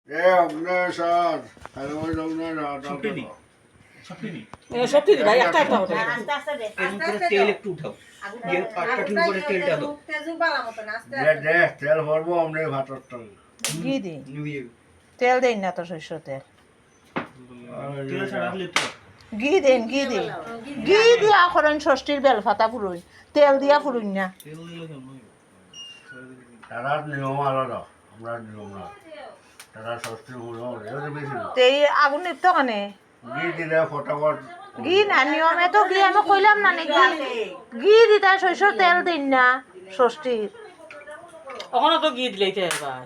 এ অগ্নেশ্বর hello অগ্নেশ্বর সত্যি ভাই একটা একটা হতো আস্তে আস্তে দে এরকম করে তেল একটু উঠাও দিয়ে পাটটা ঠিক করে তেলটা দাও তেজু বালা মতন আস্তে দে দে তেল ভরবো অমনি ভাতর তো ঘি দি নিয়ে তেল দেন না তো শস্য তেল তেল ছাড়া দিলে তো ঘি দেন ঘি দিন ঘি দিয়া করেন ষষ্ঠীর বেল ফাতা ফুরুন তেল দিয়া ফুরুন না তেল দিলে কেমন হয়? তারা নিয়ম আলাদা আমরা নিয়ম না তারা ষষ্ঠী হলো এবারে বেশি তে এই আগুন নিপ্ত কানে ঘি দিলে ফটাফট ঘি না নিয়মে তো ঘি আমি কইলাম না নাকি ঘি দিতা শস্য তেল দিন না ষষ্ঠীর ওখানে তো গিয়ে দিলেই তেল ভাই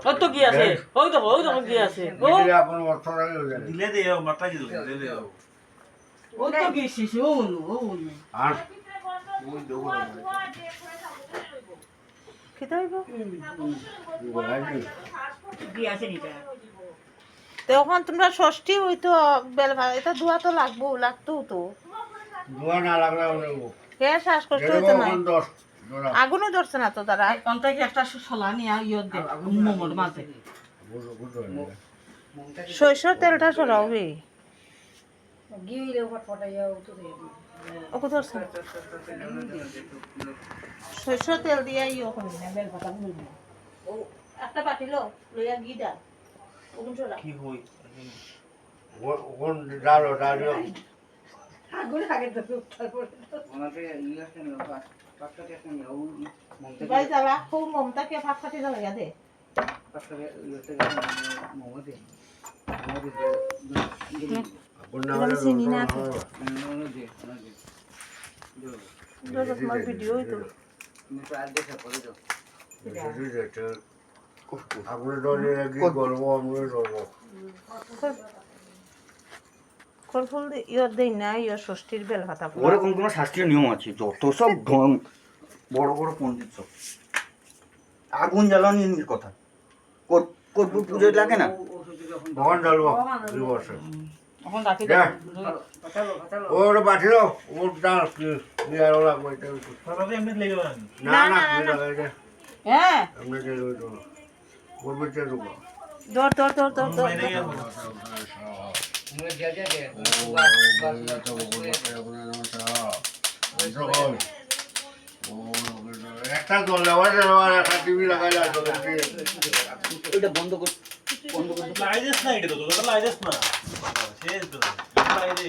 ওই তো কি আছে ওই দেখো কি আছে ঘি দিলে আপন অর্থ লাগে হয়ে যায় দিলে দে মাথা দিলে দিলে দে ওই তো কি শিশু ও বলু আর ওই দেখো খেতে হইব বলাই দি আছে নিটা তখন তোমরা ষষ্ঠী হইতো বেল এটা ধোয়া তো লাগতো তো ধোয়া না লাগলে হলে কে শ্বাসকষ্ট যেরকম হইতো না এখন 10 ধরা আগুনও ধরছে না তো তারা অন্তকে একটা সলা নিয়ে ইয়ত দে মোমোর মাঝে বুঝো বুঝো সরষের তেলটা সরাবে গিলে ফটফটাইয়া উঠে দে ওকে ধরছে না। সরষের তেল দিয়া ইয়ে করি না বেল পাতা ভুলবি ও একটা পাতিলো লইয়া ঘি দা ওগুন সরা কি হই কোন ডালো ডালো আগুন আগে তো উঠার পরে ওনাকে ইলাস্টে নিও পাটটা কেটে নিও মমতে গাই জ্বালা খুব মমতাকে ভাত খাটি জ্বালা দে পাটটা ইলাস্টে মোমো দে কোন নামে চিনি না তো মোমো দে তোমার ভিডিও হইতো কিন্তু আর দেখা পড়ে যাও আগুনে ডলে কি করবো আমরা করবো কলফুল ইয়র দেই না ইয়র ষষ্ঠীর বেল পাতা ওরকম কোনো শাস্ত্রীয় নিয়ম আছে যত সব ঢং বড় বড় পণ্ডিত সব আগুন জ্বালানোর কথা কর্পূর পুজোয় লাগে না ভগবান ডালবো 2 বছর এখন রাখি যা। পাঠালো পাঠালো ওর বাটিল ওর ডাল কি আর লাগবে এটা সরাবে এমনি লেগে না না না কি লাগাই দে হ্যাঁ আমরা যে ওই তো ওর বিটে রুবা দর দর দর দর দর বাইরে গিয়ে মুয়ে যা যা দে একটা দল আবার একটা টিভি লাগাইলা এটা বন্ধ কর বন্ধ কর লাইজেস না এটা তো তোটা লাইজেস না শেষ তো লাইজে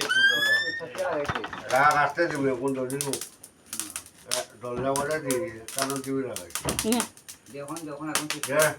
রাগ আসতে দিবে কোন দল দিব দল লাগাইলা দি কারণ টিভি লাগাই যখন যখন এখন হ্যাঁ